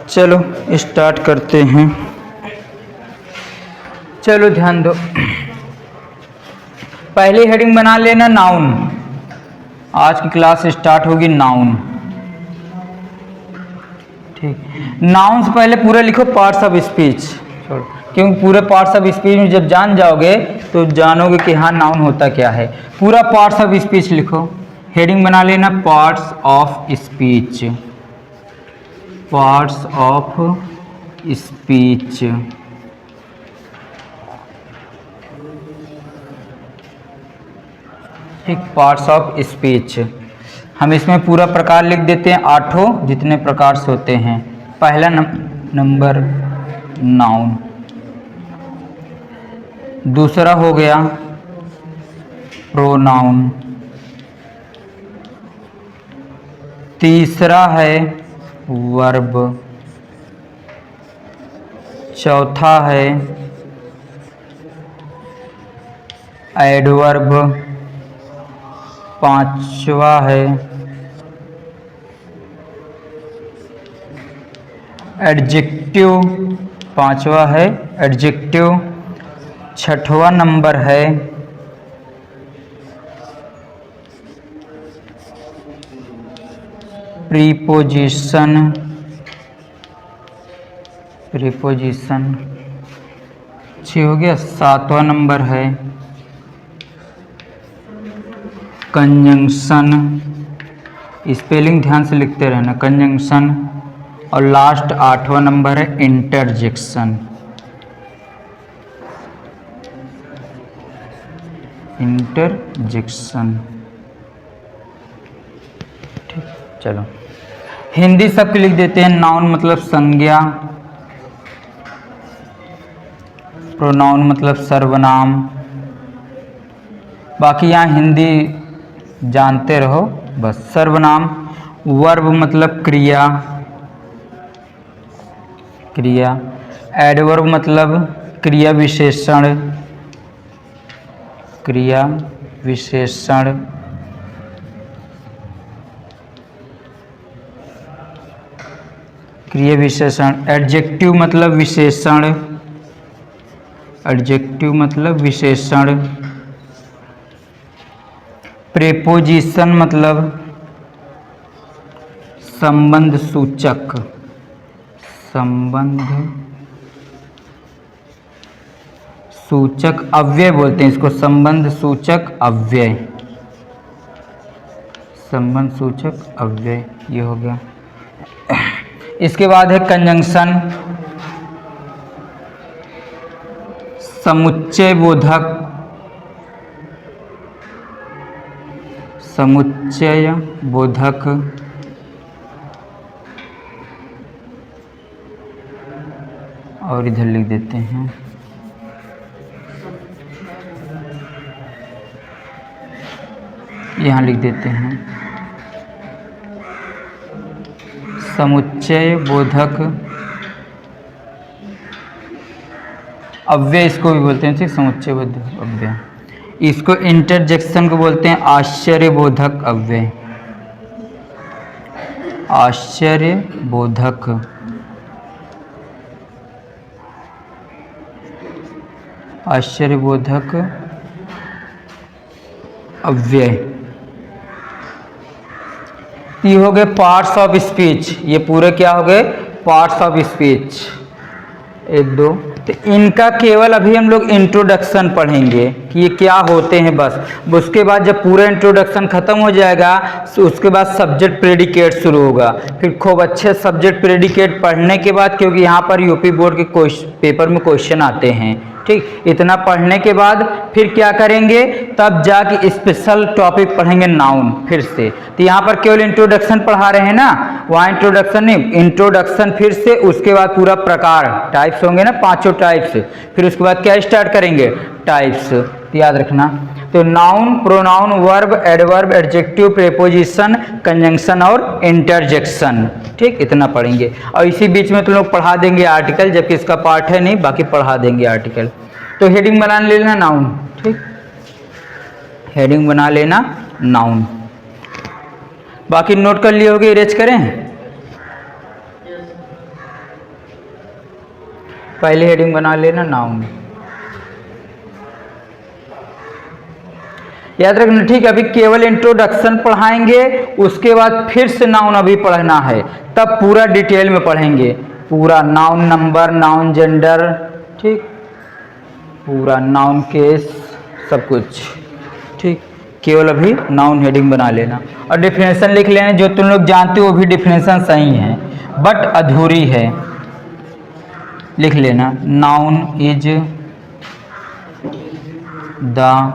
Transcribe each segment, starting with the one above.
चलो स्टार्ट करते हैं। चलो ध्यान दो, पहली हेडिंग बना लेना नाउन। आज की क्लास स्टार्ट होगी नाउन। ठीक, नाउन से पहले पूरा लिखो पार्ट्स ऑफ स्पीच, क्योंकि पूरे पार्ट्स ऑफ स्पीच में जब जान जाओगे तो जानोगे कि हाँ नाउन होता क्या है। पूरा पार्ट्स ऑफ स्पीच लिखो, हेडिंग बना लेना parts of speech, parts of speech. ठीक, पार्ट्स ऑफ स्पीच। हम इसमें पूरा प्रकार लिख देते हैं, 8 जितने प्रकार से होते हैं। पहला नंबर नाउन, दूसरा हो गया प्रोनाउन, तीसरा है वर्ब, चौथा है एडवर्ब, पांचवा है एडजेक्टिव, पांचवा है एडजेक्टिव, छठवां नंबर है प्रीपोजिशन, प्रीपोजिशन 6 हो गया। सातवां नंबर है कंजंक्शन, स्पेलिंग ध्यान से लिखते रहना, कंजंक्शन। और लास्ट 8वां नंबर है इंटरजेक्शन, इंटरजेक्शन। ठीक, चलो हिंदी शब्द लिख देते हैं। नाउन मतलब संज्ञा, प्रोनाउन मतलब सर्वनाम। बाकी यहाँ हिंदी जानते रहो बस। सर्वनाम, वर्ब मतलब क्रिया, क्रिया। एडवर्ब मतलब क्रिया विशेषण, क्रिया विशेषण। क्रिया विशेषण। एडजेक्टिव मतलब विशेषण, एडजेक्टिव मतलब विशेषण। प्रेपोजिशन मतलब संबंध सूचक, संबंध सूचक अव्यय बोलते हैं इसको, संबंध सूचक अव्यय, संबंध सूचक अव्यय। ये हो गया। इसके बाद है कंजंक्शन, समुच्चय बोधक, समुच्चय बोधक। और इधर लिख देते हैं यहाँ लिख देते हैं समुच्चय बोधक अव्यय, इसको भी बोलते हैं। ठीक, समुच्चय बोधक अव्यय। इसको इंटरजेक्शन को बोलते हैं आश्चर्यबोधक अव्यय, आश्चर्यबोधक। आश्चर्यबोधक अव्यय। ये हो गए पार्ट्स ऑफ स्पीच। ये पूरे क्या हो गए? Parts of speech. 1 2। तो इनका केवल अभी हम लोग इंट्रोडक्शन पढ़ेंगे कि ये क्या होते हैं बस। उसके बाद जब पूरा इंट्रोडक्शन खत्म हो जाएगा तो उसके बाद सब्जेक्ट प्रेडिकेट शुरू होगा। फिर खूब अच्छे सब्जेक्ट प्रेडिकेट पढ़ने के बाद, क्योंकि यहाँ पर यूपी बोर्ड के पेपर में क्वेश्चन आते हैं, ठीक, इतना पढ़ने के बाद फिर क्या करेंगे, तब जाके स्पेशल टॉपिक पढ़ेंगे नाउन फिर से। तो यहाँ पर केवल इंट्रोडक्शन पढ़ा रहे हैं ना, वहाँ इंट्रोडक्शन नहीं, इंट्रोडक्शन फिर से। उसके बाद पूरा प्रकार, टाइप्स होंगे ना, 5 टाइप्स। फिर उसके बाद क्या स्टार्ट करेंगे, टाइप्स। तो याद रखना, तो noun, pronoun, verb, adverb, adjective, preposition, conjunction और इंटरजेक्शन, ठीक, इतना पढ़ेंगे। और इसी बीच में तुम लोग पढ़ा देंगे आर्टिकल, जबकि इसका पार्ट है नहीं, बाकी पढ़ा देंगे आर्टिकल। तो हेडिंग बना लेना नाउन, ठीक, हेडिंग बना लेना नाउन। बाकी नोट कर लिए होगे, इरेज करें। पहली हेडिंग बना लेना नाउन। याद रखना, ठीक है। अभी केवल इंट्रोडक्शन पढ़ाएंगे, उसके बाद फिर से नाउन अभी पढ़ना है, तब पूरा डिटेल में पढ़ेंगे, पूरा नाउन नंबर, नाउन जेंडर, ठीक, पूरा नाउन केस, सब कुछ, ठीक। केवल अभी नाउन हेडिंग बना लेना और डिफिनेशन लिख लेना। जो तुम लोग जानते हो वो भी डिफिनेशन सही है बट अधूरी है, लिख लेना। Noun is the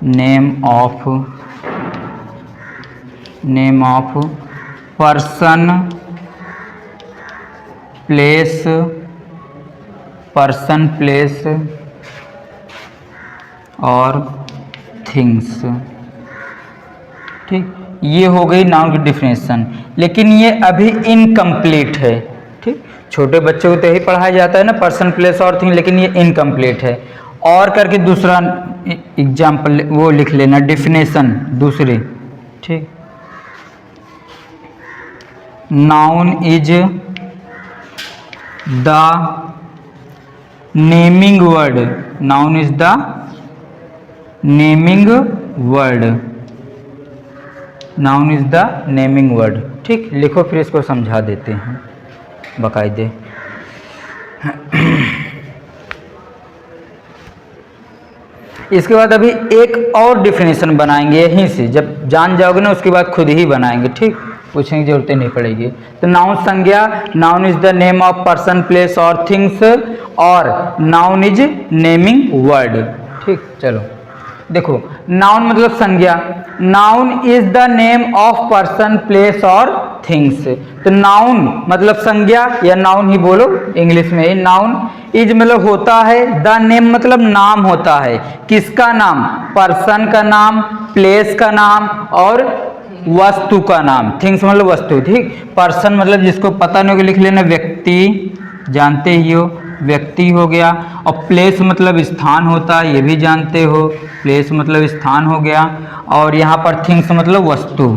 name of person, place और थिंग्स, ठीक। ये हो गई नाउन की डिफिनेशन, लेकिन ये अभी इनकम्प्लीट है, ठीक। छोटे बच्चों को तो यही पढ़ाया जाता है ना, पर्सन, प्लेस और थिंग, लेकिन ये इनकम्प्लीट है। और करके दूसरा एग्जाम्पल वो लिख लेना, डिफिनेशन दूसरी, ठीक। Noun is the naming word, noun is the naming word, noun is the naming word, ठीक। लिखो, फिर इसको समझा देते हैं बाकायदे। इसके बाद अभी एक और डिफिनेशन बनाएंगे यहीं से, जब जान जाओगे ना उसके बाद खुद ही बनाएंगे, ठीक। पूछने की जरूरत नहीं पड़ेगी। तो नाउन संज्ञा, noun is the name of person, place और थिंग्स, और नाउन इज नेमिंग वर्ड, ठीक। चलो देखो, नाउन मतलब संज्ञा, noun is the name of person, place और थिंग्स। तो नाउन मतलब संज्ञा, या नाउन ही बोलो इंग्लिश में ही। नाउन इज मतलब होता है, द नेम मतलब नाम होता है, किसका नाम? पर्सन का नाम, प्लेस का नाम और वस्तु का नाम। थिंग्स मतलब वस्तु, ठीक। पर्सन मतलब जिसको पता नहीं होगा लिख लेना, व्यक्ति, जानते ही हो, व्यक्ति हो गया। और प्लेस मतलब स्थान होता है, ये भी जानते हो, प्लेस मतलब स्थान हो गया। और यहाँ पर थिंग्स मतलब वस्तु।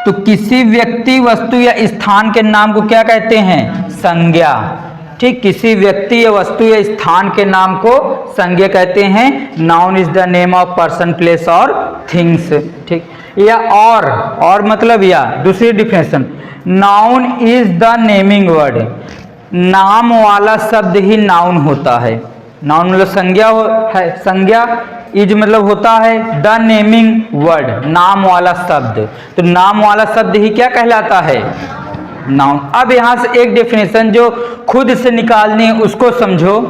तो किसी व्यक्ति, वस्तु या स्थान के नाम को क्या कहते हैं? संज्ञा, ठीक। किसी व्यक्ति या वस्तु या स्थान के नाम को संज्ञा कहते हैं। Noun is the name of person, place और थिंग्स, ठीक। या और मतलब या दूसरी definition, noun is the naming word, नाम वाला शब्द ही नाउन होता है। नाउन मतलब संज्ञा है, संज्ञा। इज मतलब होता है द नेमिंग वर्ड, नाम वाला शब्द। तो नाम वाला शब्द ही क्या कहलाता है? नाउन। अब यहां से एक डेफिनेशन जो खुद से निकालनी है उसको समझो।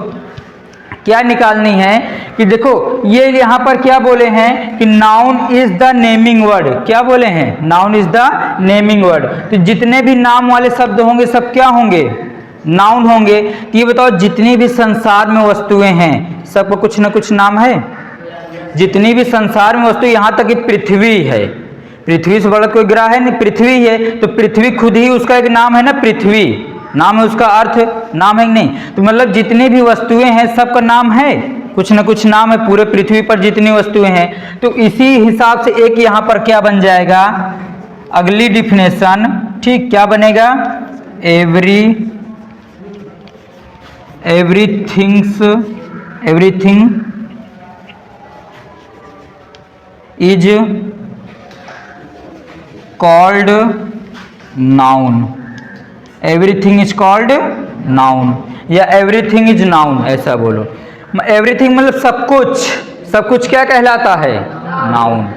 क्या निकालनी है कि देखो, ये यहाँ पर क्या बोले हैं कि noun is the naming word. क्या बोले हैं? Noun is the naming word. तो जितने भी नाम वाले शब्द होंगे सब क्या होंगे? नाउन होंगे। तो ये बताओ, जितनी भी संसार में वस्तुएं हैं सबका कुछ ना कुछ नाम है। जितनी भी संसार में वस्तु, यहाँ तक कि पृथ्वी है, पृथ्वी से बड़ा कोई ग्रह है नहीं, पृथ्वी है। तो पृथ्वी खुद ही उसका एक नाम है ना, पृथ्वी नाम है, उसका अर्थ नाम है नहीं। तो मतलब जितनी भी वस्तुएं हैं सबका नाम है, कुछ ना कुछ नाम है पूरे पृथ्वी पर जितनी वस्तुएं हैं। तो इसी हिसाब से एक यहाँ पर क्या बन जाएगा, अगली डिफिनेशन, ठीक। क्या बनेगा? Everything is called noun. Everything is called noun, या एवरीथिंग इज नाउन, ऐसा बोलो। एवरीथिंग मतलब सब कुछ, सब कुछ क्या कहलाता है? नाउन।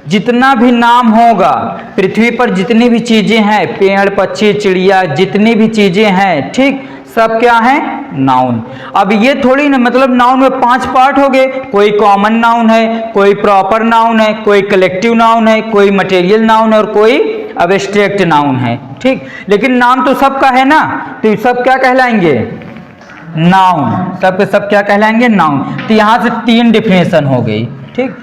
जितना भी नाम होगा पृथ्वी पर, जितनी भी चीजें हैं, पेड़, पक्षी, चिड़िया, जितनी भी चीजें हैं, ठीक, सब क्या है? नाउन। अब ये थोड़ी ना, मतलब नाउन में 5 पार्ट हो गए। कोई कॉमन नाउन है, कोई प्रॉपर नाउन है, कोई कलेक्टिव नाउन है, कोई मटेरियल नाउन है और कोई एब्स्ट्रैक्ट नाउन है, ठीक। लेकिन नाम तो सबका है ना, तो सब क्या कहलाएंगे? नाउन। सब के सब क्या कहलाएंगे? नाउन। तो यहाँ से 3 डिफिनेशन हो गई, ठीक।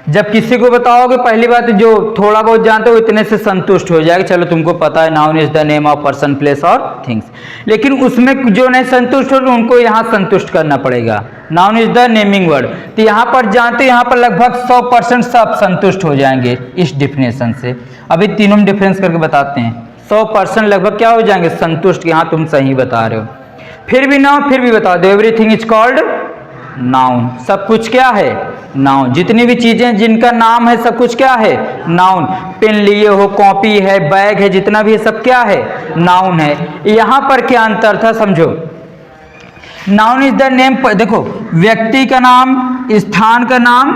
जब किसी को बताओगे, पहली बात जो थोड़ा बहुत जानते हो इतने से संतुष्ट हो जाएगा, चलो तुमको पता है noun is the name of person, place और थिंग्स। लेकिन उसमें जो नहीं संतुष्ट हो उनको यहाँ संतुष्ट करना पड़ेगा। Noun is the naming word. तो यहाँ पर जानते, यहाँ पर लगभग 100% सब संतुष्ट हो जाएंगे इस डिफिनेशन से। अभी तीनों डिफरेंस करके बताते हैं। 100% लगभग क्या हो जाएंगे, संतुष्ट कि हाँ तुम सही बता रहे हो। फिर भी ना हो फिर भी बता दो, एवरीथिंग इज कॉल्ड नाउन। सब कुछ क्या है, नाउन। जितनी भी चीजें जिनका नाम है सब कुछ क्या है, नाउन। पेन लिए हो, कॉपी है, बैग है, जितना भी है सब क्या है, नाउन है। यहां पर क्या अंतर था समझो। नाउन इज द नेम, देखो व्यक्ति का नाम, स्थान का नाम,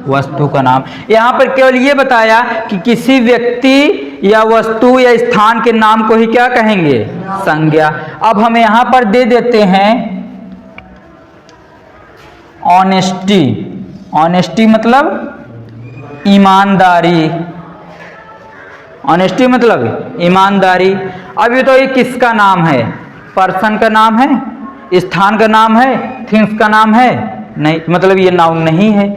वस्तु का नाम। यहां पर केवल ये बताया कि किसी व्यक्ति या वस्तु या स्थान के नाम को ही क्या कहेंगे, संज्ञा। अब हम यहां पर दे देते हैं ऑनेस्टी। ऑनेस्टी मतलब ईमानदारी। ऑनेस्टी मतलब ईमानदारी। अब ये तो ये किसका नाम है, पर्सन का नाम है, स्थान का नाम है, थिंग्स का नाम है, नहीं, मतलब ये नाउन नहीं है।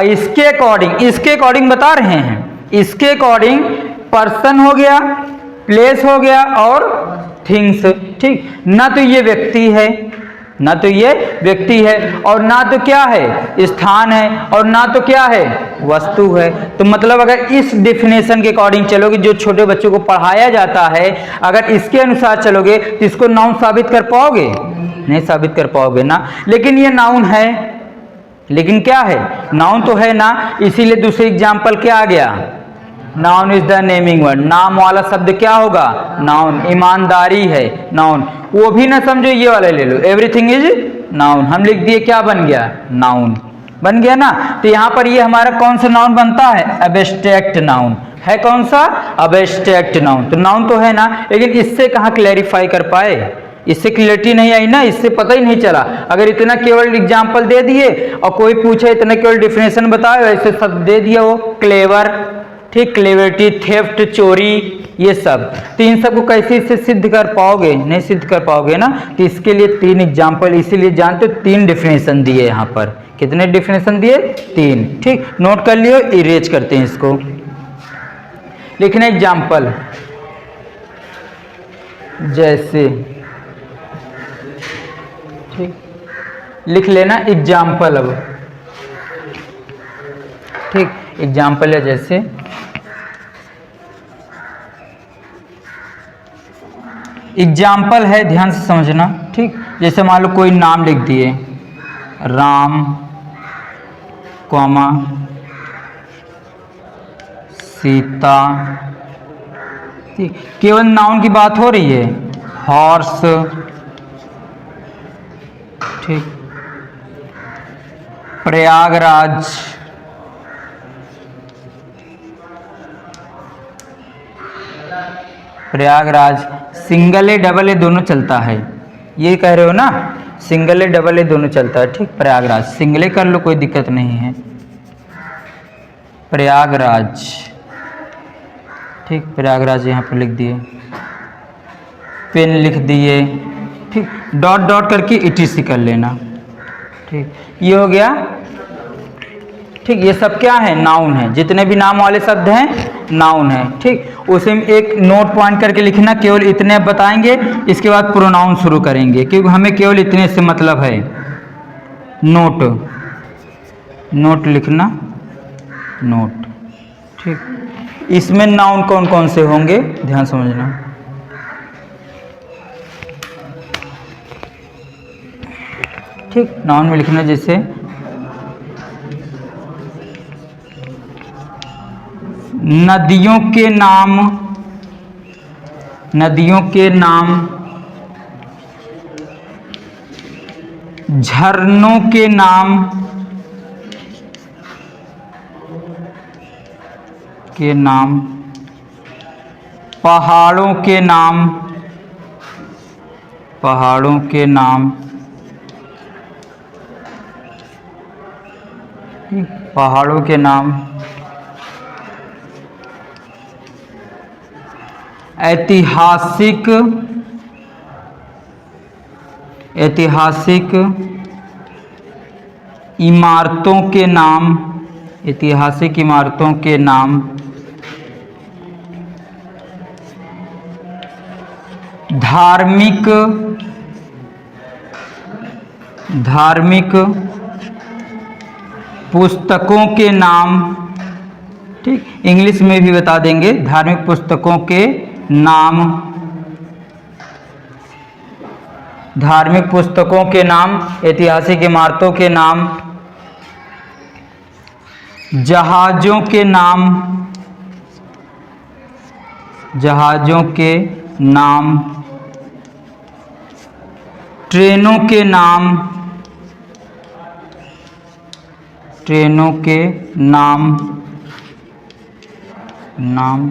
इसके अकॉर्डिंग बता रहे हैं, इसके अकॉर्डिंग पर्सन हो गया, प्लेस हो गया और थिंग्स। ठीक, ना तो ये व्यक्ति है, ना तो ये व्यक्ति है, और ना तो क्या है, स्थान है, और ना तो क्या है, वस्तु है। तो मतलब अगर इस डेफिनेशन के अकॉर्डिंग चलोगे, जो छोटे बच्चों को पढ़ाया जाता है, अगर इसके अनुसार चलोगे तो इसको नाउन साबित कर पाओगे, नहीं साबित कर पाओगे ना। लेकिन ये नाउन है, लेकिन क्या है, नाउन तो है ना, इसीलिए दूसरे एग्जाम्पल क्या आ गया, noun is the naming word. नाम वाला शब्द क्या होगा, नाउन। ईमानदारी है, नाउन। वो भी ना समझो, ये वाला ले लो, एवरीथिंग इज नाउन। हम लिख दिए, क्या बन गया, नाउन बन गया ना। तो यहाँ पर ये हमारा कौन सा नाउन बनता है, एब्स्ट्रैक्ट नाउन है। कौन सा, एब्स्ट्रैक्ट नाउन। तो नाउन तो है ना, लेकिन इससे कहाँ क्लैरिफाई कर पाए, इससे क्लियरिटी नहीं आई ना, इससे पता ही नहीं चला। अगर इतना केवल एग्जाम्पल दे दिए और कोई पूछे इतना केवल डिफिनेशन बताओ, ऐसे सब दे दिया वो, क्लेवर, ठीक, क्लेवरिटी, थेफ्ट, चोरी, ये सब। तो इन सबको कैसे इससे सिद्ध कर पाओगे, नहीं सिद्ध कर पाओगे ना। तो इसके लिए 3 एग्जाम्पल, इसीलिए जानते हो 3 डिफिनेशन दिए यहाँ पर। कितने डिफिनेशन दिए, 3। ठीक, नोट कर लियो, इरेज करते हैं इसको। लिखना एग्जाम्पल, जैसे, ठीक, लिख लेना एग्जाम्पल। अब ठीक, एग्जाम्पल है जैसे, एग्जाम्पल है, ध्यान से समझना। ठीक, जैसे मान लो कोई नाम लिख दिए, राम, कॉमा, सीता। ठीक, केवल नाउन की बात हो रही है, हॉर्स, ठीक, Prayagraj, Prayagraj. Single A double A दोनों चलता है, ये कह रहे हो ना, सिंगल ए डबल ए दोनों चलता है। ठीक, प्रयागराज सिंगल ए कर लो, कोई दिक्कत नहीं है, प्रयागराज। ठीक, प्रयागराज यहाँ पर लिख दिए, पेन लिख दिए। ठीक, डॉट डॉट करके ETC कर लेना। ठीक, ये हो गया। ठीक, ये सब क्या है, नाउन है। जितने भी नाम वाले शब्द हैं नाउन है। ठीक, उसे एक नोट पॉइंट करके लिखना, केवल इतने बताएंगे, इसके बाद प्रोनाउन शुरू करेंगे, क्योंकि हमें केवल इतने से मतलब है। नोट, नोट लिखना, नोट। ठीक, इसमें नाउन कौन कौन से होंगे, ध्यान समझना। ठीक, नाउन में लिखना जैसे नदियों के नाम, नदियों के नाम, झरनों के नाम, के नाम, पहाड़ों के नाम, पहाड़ों के नाम, पहाड़ों के नाम, ऐतिहासिक, ऐतिहासिक इमारतों के नाम, ऐतिहासिक इमारतों के नाम, धार्मिक, धार्मिक पुस्तकों के नाम, ठीक, इंग्लिश में भी बता देंगे। धार्मिक पुस्तकों के नाम, धार्मिक पुस्तकों के नाम, ऐतिहासिक इमारतों के नाम, जहाज़ों के नाम, जहाज़ों के नाम, ट्रेनों के नाम, ट्रेनों के नाम, नाम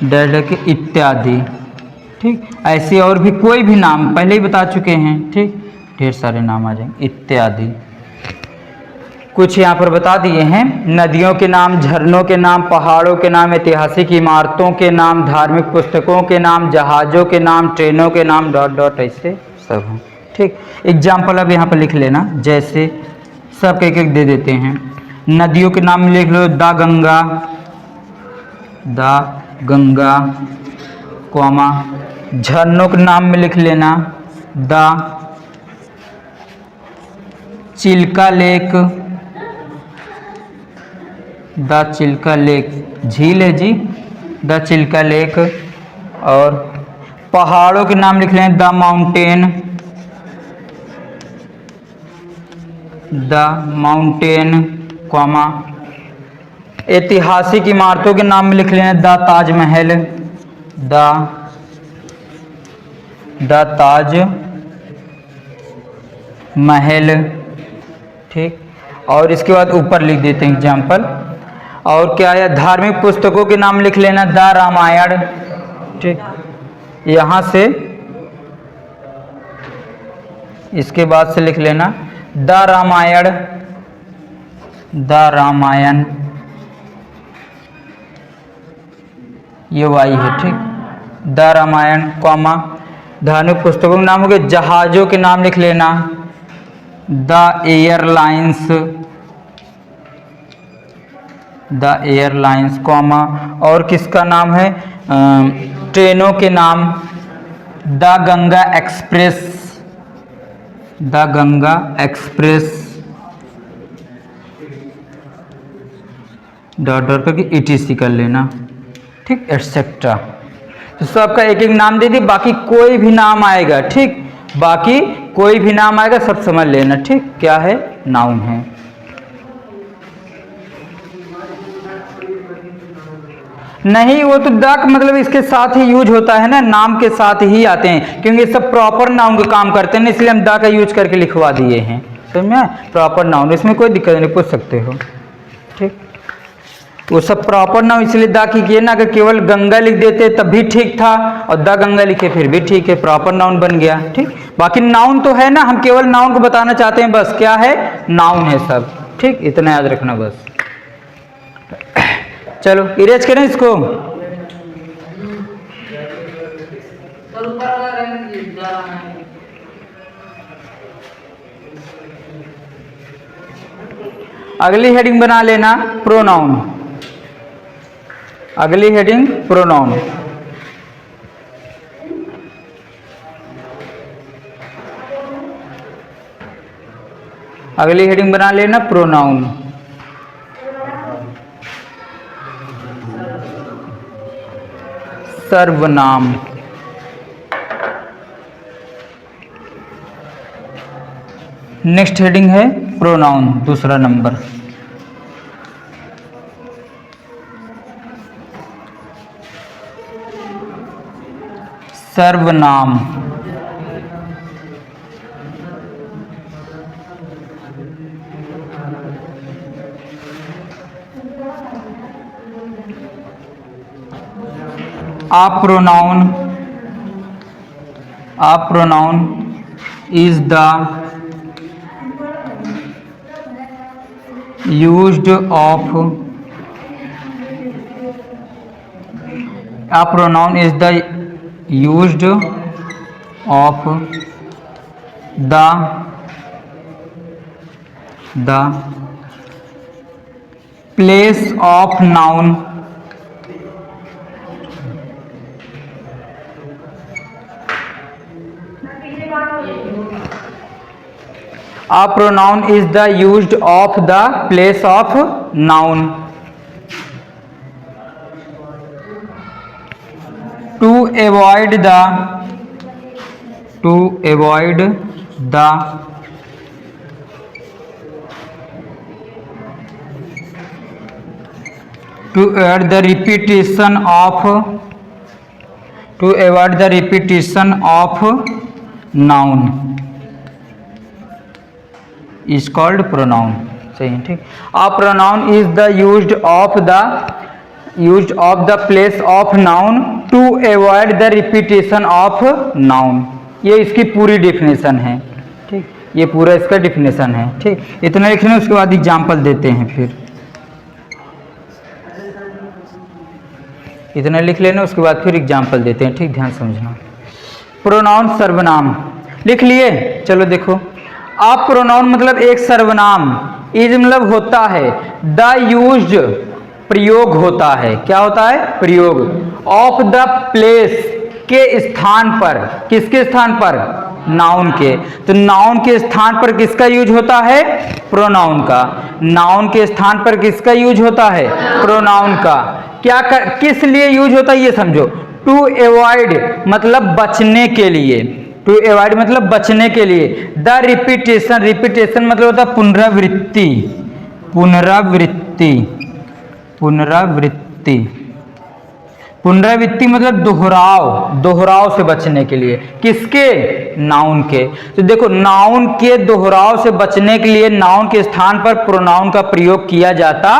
डर के इत्यादि। ठीक, ऐसे और भी कोई भी नाम पहले ही बता चुके हैं। ठीक, ढेर सारे नाम आ जाएंगे इत्यादि। कुछ यहाँ पर बता दिए हैं, नदियों के नाम, झरनों के नाम, पहाड़ों के नाम, ऐतिहासिक इमारतों के नाम, धार्मिक पुस्तकों के नाम, जहाज़ों के नाम, ट्रेनों के नाम, डॉट डॉट ऐसे सब हैं। ठीक, एग्जाम्पल अब यहाँ पर लिख लेना, जैसे सब एक एक दे देते हैं। नदियों के नाम लिख लो, the Ganga, the Ganga, comma, झरनों के नाम में लिख लेना the Chilika lake, the Chilika lake, झील है जी, द चिल्का लेक। और पहाड़ों के नाम लिख लें, the mountain, the mountain, comma. ऐतिहासिक इमारतों के नाम में लिख लें, द ताजमहल, द ताज महल। ठीक, और इसके बाद ऊपर लिख देते हैं एग्जाम्पल। और क्या है, धार्मिक पुस्तकों के नाम लिख लेना, द रामायण। ठीक, यहाँ से इसके बाद से लिख लेना द रामायण, द रामायण, ये वाई है। ठीक, द रामायण, कॉमा। धार्मिक पुस्तकों के नाम हो गए, जहाज़ों के नाम लिख लेना, the airlines, the airlines, comma. और किसका नाम है, ट्रेनों के नाम, the Ganga express, the Ganga express, dot dot करके ETC कर लेना। ठीक, एटसेट्रा। तो सबका एक एक नाम दे दी, बाकी कोई भी नाम आएगा, ठीक, बाकी कोई भी नाम आएगा सब समझ लेना। ठीक, क्या है, नाउन है। नहीं, वो तो द मतलब इसके साथ ही यूज होता है ना, नाम के साथ ही आते हैं, क्योंकि सब प्रॉपर नाउन का काम करते हैं ना, इसलिए हम द का यूज करके लिखवा दिए हैं। समझ में, प्रॉपर नाउन, इसमें कोई दिक्कत नहीं, पूछ सकते हो। ठीक, वो सब प्रॉपर नाउन इसलिए द की किए ना, अगर केवल गंगा लिख देते तब भी ठीक था, और द गंगा लिखे फिर भी ठीक है, प्रॉपर नाउन बन गया। ठीक, बाकी नाउन तो है ना, हम केवल नाउन को बताना चाहते हैं, बस क्या है, नाउन है सब। ठीक, इतना याद रखना बस। चलो इरेज करें इसको। अगली हेडिंग बना लेना, प्रोनाउन। अगली हेडिंग प्रोनाउन। अगली हेडिंग बना लेना, प्रोनाउन। सर्वनाम। नेक्स्ट हेडिंग है प्रोनाउन, दूसरा नंबर। सर्वनाम। A pronoun is the used of, a pronoun is the used of the place of noun, a pronoun is the used of the place of noun। To avoid the repetition of noun is called pronoun। सही है, ठीक। A pronoun is the used of the place of noun to avoid the repetition of noun। ये इसकी पूरी definition है, ठीक। ये पूरा इसका डेफिनेशन है, ठीक। इतना लिखना, उसके बाद एग्जाम्पल देते हैं। फिर इतना लिख लेना, उसके बाद फिर एग्जाम्पल देते हैं, ठीक। ध्यान समझना। प्रोनाउन सर्वनाम लिख लिए। चलो देखो, आप प्रोनाउन मतलब एक सर्वनाम, इज मतलब होता है, द यूज्ड प्रयोग होता है। क्या होता है? प्रयोग। ऑफ द प्लेस के स्थान पर, किसके स्थान पर? नाउन के। तो नाउन के स्थान पर किसका यूज होता है? प्रोनाउन का। नाउन के स्थान पर किसका यूज होता है? प्रोनाउन का। किस लिए यूज होता है ये समझो। टू अवॉइड मतलब बचने के लिए, टू अवॉइड मतलब बचने के लिए। द रिपीटेशन, रिपीटेशन मतलब होता है पुनरावृत्ति, पुनरावृत्ति, पुनरावृत्ति, पुनरावृत्ति मतलब दोहराव, दोहराव से बचने के लिए। किसके? नाउन के। तो देखो, नाउन के दोहराव से बचने के लिए नाउन के स्थान पर प्रोनाउन का प्रयोग किया जाता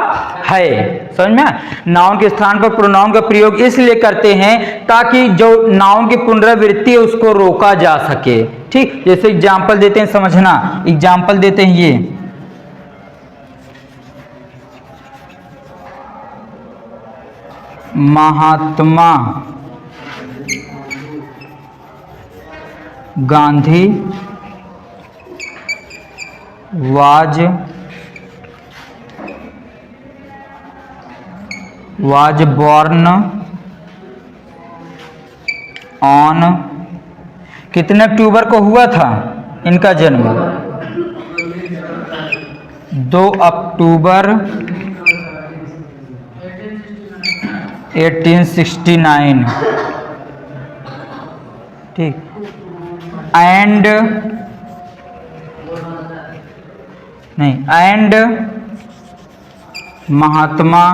है। समझ में? नाउन के स्थान पर प्रोनाउन का प्रयोग इसलिए करते हैं ताकि जो नाउन की पुनरावृत्ति है उसको रोका जा सके, ठीक। जैसे एग्जाम्पल देते हैं, समझना। एग्जाम्पल देते हैं ये, Mahatma Gandhi was born on, कितने अक्टूबर को हुआ था इनका जन्म? 2 अक्टूबर 1869, ठीक। एंड नहीं, and Mahatma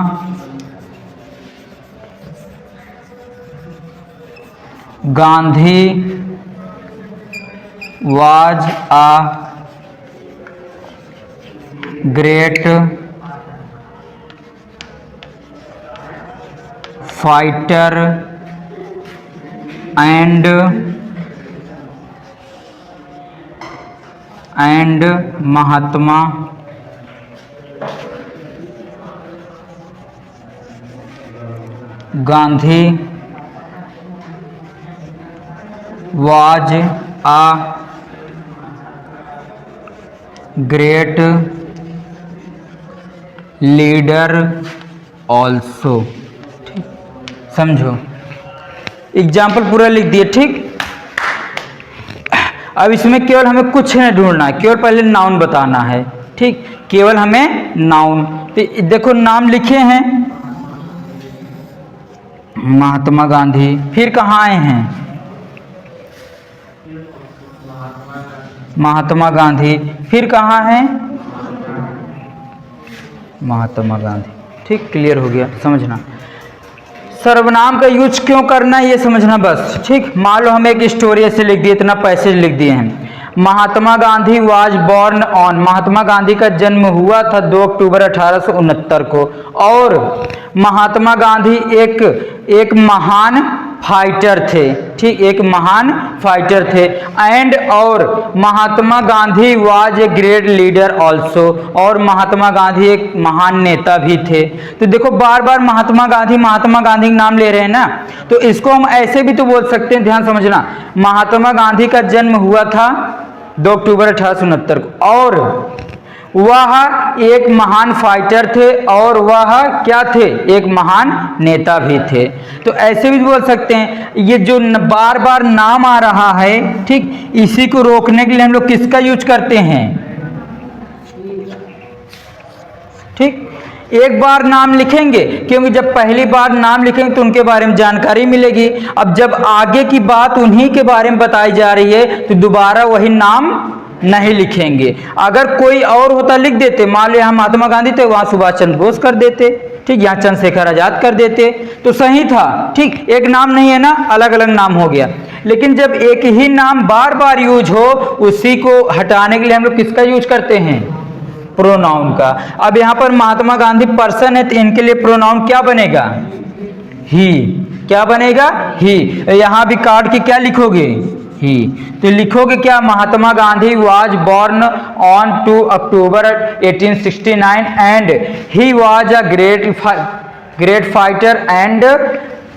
Gandhi was a great fighter and Mahatma Gandhi was a great leader also। समझो, एग्जाम्पल पूरा लिख दिए, ठीक। अब इसमें केवल हमें कुछ नहीं ढूंढना है, केवल पहले नाउन बताना है, ठीक। केवल हमें नाउन। तो देखो, नाम लिखे हैं महात्मा गांधी, फिर कहाँ आए हैं? महात्मा गांधी, फिर कहाँ हैं? महात्मा गांधी, ठीक। क्लियर हो गया, समझना। सर्वनाम का यूज क्यों करना है ये समझना बस, ठीक। मान लो हम एक स्टोरी ऐसे लिख दिए, इतना पैसेज लिख दिए हैं। महात्मा Gandhi was born on, Mahatma Gandhi का जन्म हुआ था 2 अक्टूबर 1869 को। और महात्मा गांधी एक महान फाइटर थे, ठीक। एक महान फाइटर थे। एंड और Mahatma Gandhi was a great leader also, और महात्मा गांधी एक महान नेता भी थे। तो देखो, बार बार महात्मा गांधी का नाम ले रहे हैं ना, तो इसको हम ऐसे भी तो बोल सकते हैं। ध्यान समझना, महात्मा गांधी का जन्म हुआ था 2 अक्टूबर 1869 को, और वह एक महान फाइटर थे, और वह क्या थे? एक महान नेता भी थे। तो ऐसे भी बोल सकते हैं। ये जो बार बार नाम आ रहा है, ठीक, इसी को रोकने के लिए हम लोग किसका यूज करते हैं? ठीक, एक बार नाम लिखेंगे, क्योंकि जब पहली बार नाम लिखेंगे तो उनके बारे में जानकारी मिलेगी। अब जब आगे की बात उन्हीं के बारे में बताई जा रही है तो दोबारा वही नाम नहीं लिखेंगे। अगर कोई और होता लिख देते, मान लो यहाँ महात्मा गांधी थे, वहां सुभाष चंद्र बोस कर देते, ठीक, यहाँ चंद्रशेखर आजाद कर देते तो सही था, ठीक, एक नाम नहीं है ना, अलग अलग नाम हो गया। लेकिन जब एक ही नाम बार बार यूज हो, उसी को हटाने के लिए हम लोग किसका यूज करते हैं? प्रोनाउन का। अब यहाँ पर महात्मा गांधी पर्सन है तो इनके लिए प्रोनाउन क्या बनेगा? ही। क्या बनेगा? ही। यहाँ भी कार्ड की क्या लिखोगे? ही। तो लिखोगे क्या? Mahatma Gandhi was born on 2 October 1869 and he was a great fighter and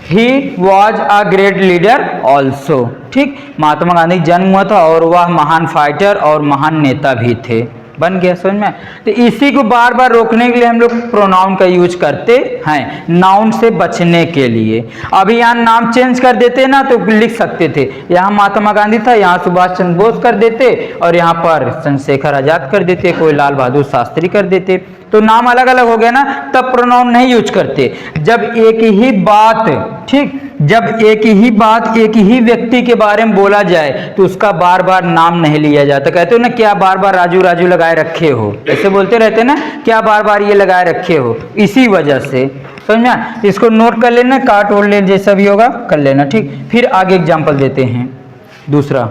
he was a great leader also. ठीक, महात्मा गांधी का जन्म हुआ था और वह महान फाइटर और महान नेता भी थे। बन गया समझ में? तो इसी को बार बार रोकने के लिए हम लोग प्रोनाउन का यूज करते हैं, नाउन से बचने के लिए। अभी यहाँ नाम चेंज कर देते ना तो लिख सकते थे, यहाँ महात्मा गांधी था, यहाँ सुभाष चंद्र बोस कर देते और यहाँ पर चंद्रशेखर आजाद कर देते, कोई लाल बहादुर शास्त्री कर देते, तो नाम अलग अलग हो गया ना, तब प्रोनाउन नहीं यूज करते। जब एक ही बात, ठीक, जब एक ही बात एक ही व्यक्ति के बारे में बोला जाए तो उसका बार बार नाम नहीं लिया जाता। कहते हो ना, क्या बार बार राजू राजू लगाए रखे हो, ऐसे बोलते रहते ना, क्या बार बार ये लगाए रखे हो, इसी वजह से। समझ में? इसको नोट कर लेना, काट ओढ़ लेना, जैसा भी होगा कर लेना। ठीक, फिर आगे एग्जाम्पल देते हैं दूसरा।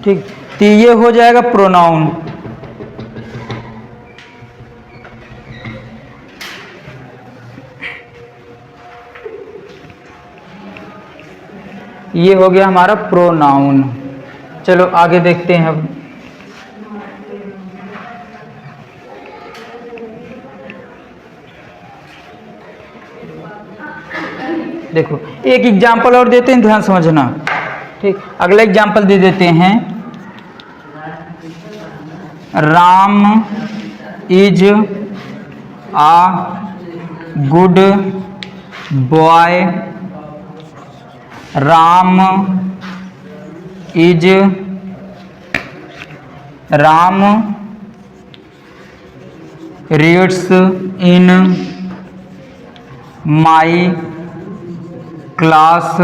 ठीक, तो ये हो जाएगा प्रोनाउन। ये हो गया हमारा प्रोनाउन। चलो आगे देखते हैं अब। देखो एक एग्जाम्पल और देते हैं, ध्यान समझना। ठीक, अगला एग्जाम्पल दे देते हैं। Ram is a good boy. Ram reads in my class.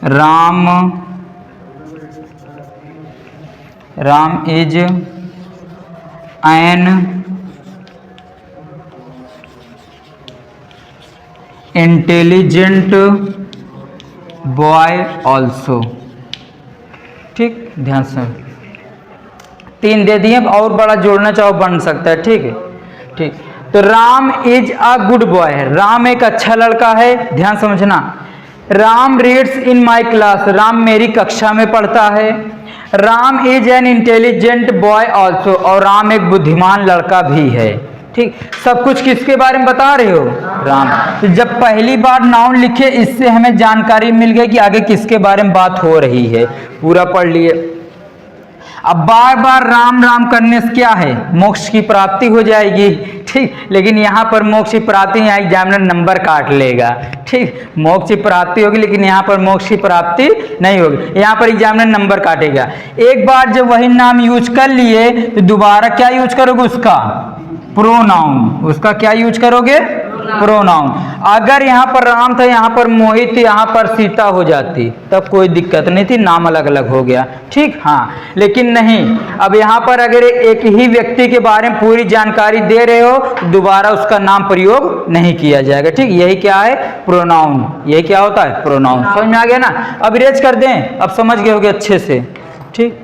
Ram is an intelligent boy also. ठीक, ध्यान से 3 दे दिए, और बड़ा जोड़ना चाहो बन सकता है। ठीक है, ठीक, तो Ram is a good boy है, राम एक अच्छा लड़का है। ध्यान समझना। Ram reads in my class, Ram मेरी कक्षा में पढ़ता है। Ram is an intelligent boy also, और राम एक बुद्धिमान लड़का भी है। ठीक, सब कुछ किसके बारे में बता रहे हो? राम। तो जब पहली बार नाउन लिखे, इससे हमें जानकारी मिल गई कि आगे किसके बारे में बात हो रही है। पूरा पढ़ लिए। अब बार बार राम राम करने से क्या है? मोक्ष की प्राप्ति हो जाएगी। ठीक, लेकिन यहाँ पर मोक्ष की प्राप्ति, यहाँ एग्जामिनर नंबर काट लेगा। ठीक, मोक्ष की प्राप्ति होगी लेकिन यहाँ पर मोक्ष की प्राप्ति नहीं होगी, यहाँ पर एग्जामिनर नंबर काटेगा। एक बार जब वही नाम यूज कर लिए तो दोबारा क्या यूज करोगे? उसका प्रोनाउन। उसका क्या यूज करोगे? प्रोनाउन। अगर यहाँ पर राम था, यहाँ पर मोहित, यहाँ पर सीता हो जाती, तब कोई दिक्कत नहीं थी, नाम अलग अलग हो गया। ठीक, हाँ, लेकिन नहीं, अब यहाँ पर अगर एक ही व्यक्ति के बारे में पूरी जानकारी दे रहे हो, दोबारा उसका नाम प्रयोग नहीं किया जाएगा। ठीक, यही क्या है? प्रोनाउन। यही क्या होता है? प्रोनाउन। समझ में आ गया ना? अब इरेज कर दें, अब समझ गए होगे अच्छे से। ठीक,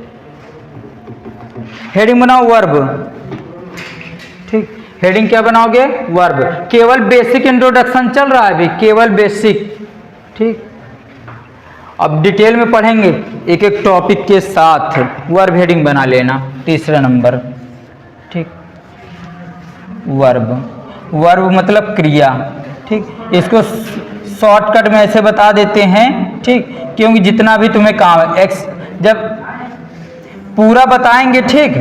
हेडिंग बनाओ वर्ब। ठीक, हेडिंग क्या बनाओगे? वर्ब। केवल बेसिक इंट्रोडक्शन चल रहा है अभी, केवल बेसिक। ठीक, अब डिटेल में पढ़ेंगे एक एक टॉपिक के साथ। वर्ब हेडिंग बना लेना, तीसरा नंबर। ठीक, वर्ब। वर्ब मतलब क्रिया। ठीक, इसको शॉर्टकट में ऐसे बता देते हैं। ठीक, क्योंकि जितना भी तुम्हें काम है, जब पूरा बताएंगे, ठीक,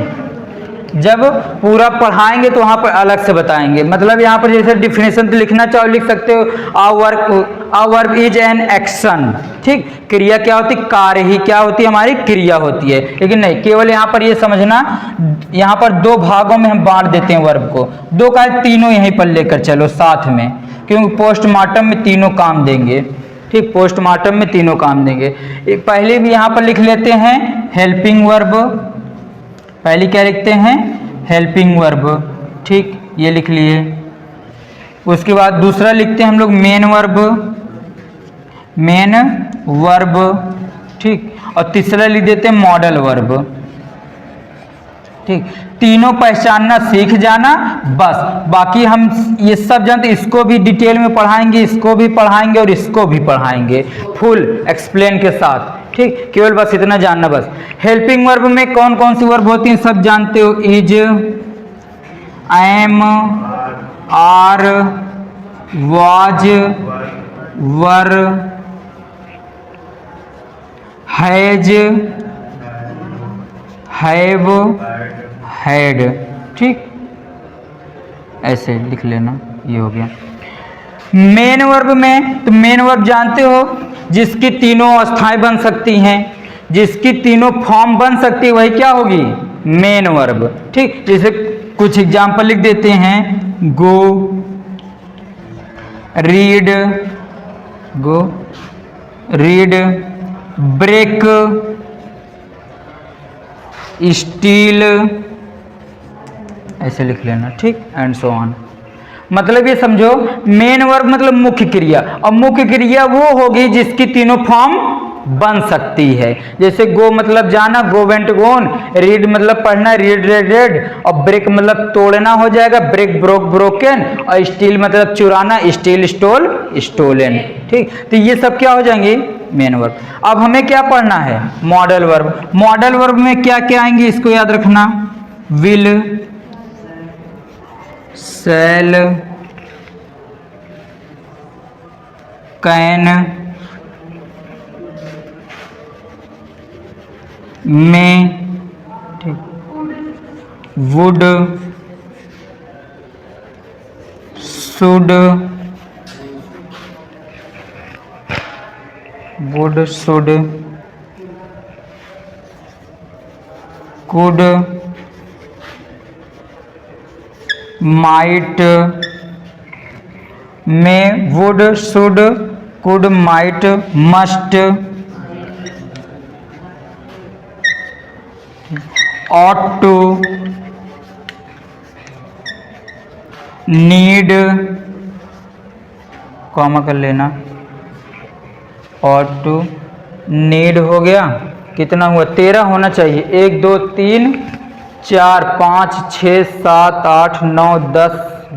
जब पूरा पढ़ाएंगे तो वहाँ पर अलग से बताएंगे। मतलब यहाँ पर जैसे डिफिनेशन तो लिखना चाहो लिख सकते हो, a verb is an action, ठीक। क्रिया क्या होती है, कार्य ही क्या होती है, हमारी क्रिया होती है। लेकिन नहीं, केवल यहाँ पर ये समझना, यहाँ पर दो भागों में हम बांट देते हैं वर्ब को, दो का तीनों यहीं पर लेकर चलो साथ में, क्योंकि पोस्टमार्टम में तीनों काम देंगे, ठीक। पोस्टमार्टम में तीनों काम देंगे। एक पहले भी यहाँ पर लिख लेते हैं हेल्पिंग वर्ब, पहले क्या लिखते हैं, हेल्पिंग वर्ब, ठीक, ये लिख लिए। उसके बाद दूसरा लिखते हैं हम लोग मेन वर्ब, मेन वर्ब, ठीक। और तीसरा लिख देते हैं मॉडल वर्ब, ठीक। तीनों पहचानना सीख जाना बस, बाकी हम ये सब जानते, इसको भी डिटेल में पढ़ाएंगे, इसको भी पढ़ाएंगे और इसको भी पढ़ाएंगे फुल एक्सप्लेन के साथ, ठीक। केवल बस इतना जानना बस। हेल्पिंग वर्ब में कौन कौन सी वर्ब होती हैं सब जानते हो, is, am, are, was, were, has, have, had, ठीक। ऐसे लिख लेना, ये हो गया। मेन वर्ब में, तो मेन वर्ब जानते हो जिसकी तीनों अवस्थाएं बन सकती हैं, जिसकी तीनों फॉर्म बन सकती है, वही क्या होगी, मेन वर्ब, ठीक। जैसे कुछ एग्जाम्पल लिख देते हैं, गो, रीड, गो, रीड, ब्रेक, स्टील, ऐसे लिख लेना, ठीक, एंड सो ऑन। मतलब ये समझो मेन वर्ब मतलब मुख्य क्रिया, और मुख्य क्रिया वो होगी जिसकी तीनों फॉर्म बन सकती है। जैसे गो मतलब जाना, गो वेंट गोन, रीड मतलब पढ़ना, रीड रेड रेड, और ब्रेक मतलब तोड़ना हो जाएगा, ब्रेक ब्रोक ब्रोकन, और स्टील मतलब चुराना, स्टील स्टोल स्टोलन, ठीक। तो ये सब क्या हो जाएंगे, मेन वर्ब। अब हमें क्या पढ़ना है, मॉडल वर्ब। मॉडल वर्ब में क्या क्या आएंगे इसको याद रखना, विल, शैल, कैन, में, ठीक, would, should, would, should, could, might, may, would, should, could, might, must, ought to, need, comma कर लेना, ought to, need हो गया, कितना हुआ, 13 होना चाहिए, 1 2 3 4 5 6 7 8 9 10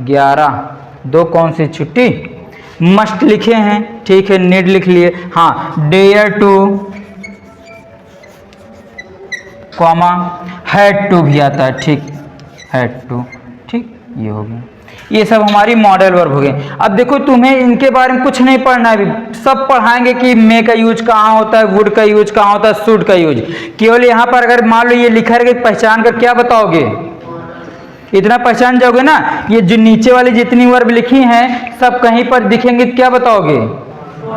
11, 2 कौन सी छुट्टी, मस्ट लिखे हैं, ठीक है, नीड लिख लिए। हाँ, dare to, comma, had to भी आता है, ठीक, हैड टू, ठीक, ये हो गया। ये सब हमारी मॉडल वर्ब हो गए। अब देखो तुम्हें इनके बारे में कुछ नहीं पढ़ना है, सब पढ़ाएंगे कि मे का यूज कहाँ होता है, वुड का यूज कहाँ होता है, शुड का यूज। केवल यहाँ पर अगर मान लो ये लिखा है, पहचान कर क्या बताओगे, इतना पहचान जाओगे ना। ये जो नीचे वाली जितनी वर्ब लिखी हैं सब कहीं पर दिखेंगे, क्या बताओगे,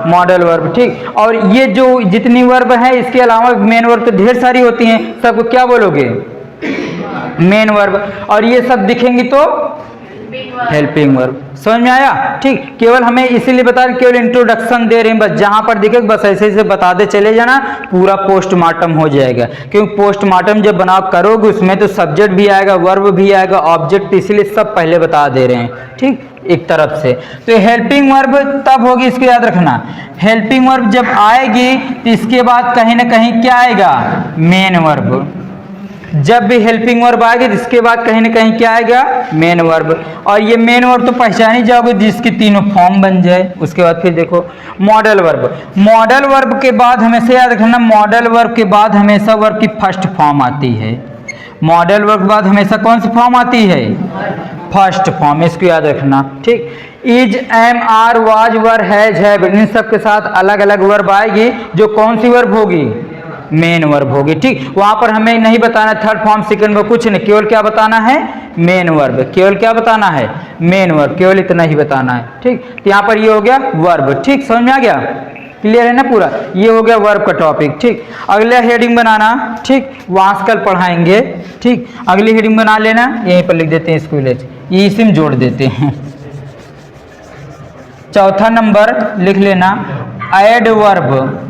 मॉडल वर्ब, ठीक। और ये जो जितनी वर्ब है इसके अलावा मेन वर्ब तो ढेर सारी होती हैं, सबको क्या बोलोगे, मेन वर्ब। और ये सब दिखेंगी तो हेल्पिंग वर्ब। समझ में आया, ठीक। केवल हमें इसीलिए बता रहे, केवल इंट्रोडक्शन दे रहे हैं बस, जहां पर दिखे बस ऐसे ऐसे बताते चले जाना, पूरा पोस्टमार्टम हो जाएगा। क्योंकि पोस्टमार्टम जब बना करोगे उसमें तो सब्जेक्ट भी आएगा, वर्ब भी आएगा, ऑब्जेक्ट, इसीलिए सब पहले बता दे रहे हैं, ठीक, एक तरफ से। तो हेल्पिंग वर्ब तब होगी, इसको याद रखना, हेल्पिंग वर्ब जब आएगी तो इसके बाद कहीं ना कहीं क्या आएगा, मेन वर्ब। जब भी हेल्पिंग वर्ब आएगी तो इसके बाद कहीं ना कहीं क्या आएगा, मेन वर्ब। और ये मेन वर्ब तो पहचान ही जाओगे जिसकी तीनों फॉर्म बन जाए। उसके बाद फिर देखो मॉडल वर्ब। मॉडल वर्ब के बाद हमेशा याद रखना, मॉडल वर्ब के बाद हमेशा वर्ब की फर्स्ट फॉर्म आती है। मॉडल वर्ब के बाद हमेशा कौन सी फॉर्म आती है, फर्स्ट फॉर्म, इसको याद रखना, ठीक। Is, am, are, was, were, has, have, इन सब के साथ अलग अलग वर्ब आएगी, जो कौन सी वर्ब होगी, मेन वर्ब होगी। ठीक, वहां पर हमें नहीं बताना थर्ड फॉर्म सेकंड फॉर्म कुछ नहीं, केवल क्या बताना है, मेन वर्ब। केवल क्या बताना है, मेन वर्ब, केवल इतना ही बताना है। ठीक, तो यहाँ पर ये हो गया वर्ब। ठीक, समझ में आ गया, क्लियर है ना पूरा, ये हो गया वर्ब का टॉपिक। ठीक, अगला हेडिंग बनाना। ठीक, वहां से कल पढ़ाएंगे। ठीक, अगली हेडिंग बना लेना, यहीं पर लिख देते हैं स्कूल, ये इसी में जोड़ देते हैं। चौथा नंबर लिख लेना एडवर्ब।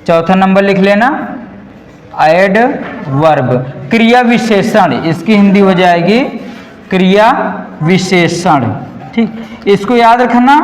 चौथा नंबर लिख लेना एडवर्ब, क्रिया विशेषण, इसकी हिंदी हो जाएगी क्रिया विशेषण। ठीक, इसको याद रखना,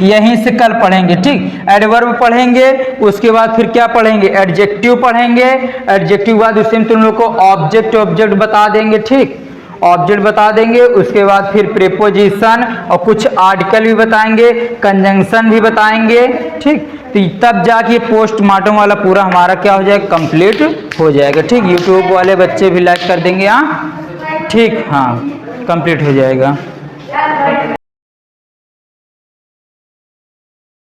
यहीं से कल पढ़ेंगे। ठीक, एडवर्ब पढ़ेंगे, उसके बाद फिर क्या पढ़ेंगे, एडजेक्टिव पढ़ेंगे। एडजेक्टिव बाद उससे तुम लोग को ऑब्जेक्ट ऑब्जेक्ट बता देंगे। ठीक, ऑब्जेक्ट बता देंगे, उसके बाद फिर प्रीपोजिशन और कुछ आर्टिकल भी बताएंगे, कंजंक्शन भी बताएंगे। ठीक, तो तब जाके पोस्टमार्टम वाला पूरा हमारा क्या हो जाएगा, कंप्लीट हो जाएगा। ठीक, यूट्यूब वाले बच्चे भी लाइक कर देंगे। हाँ ठीक, हाँ कंप्लीट हो जाएगा।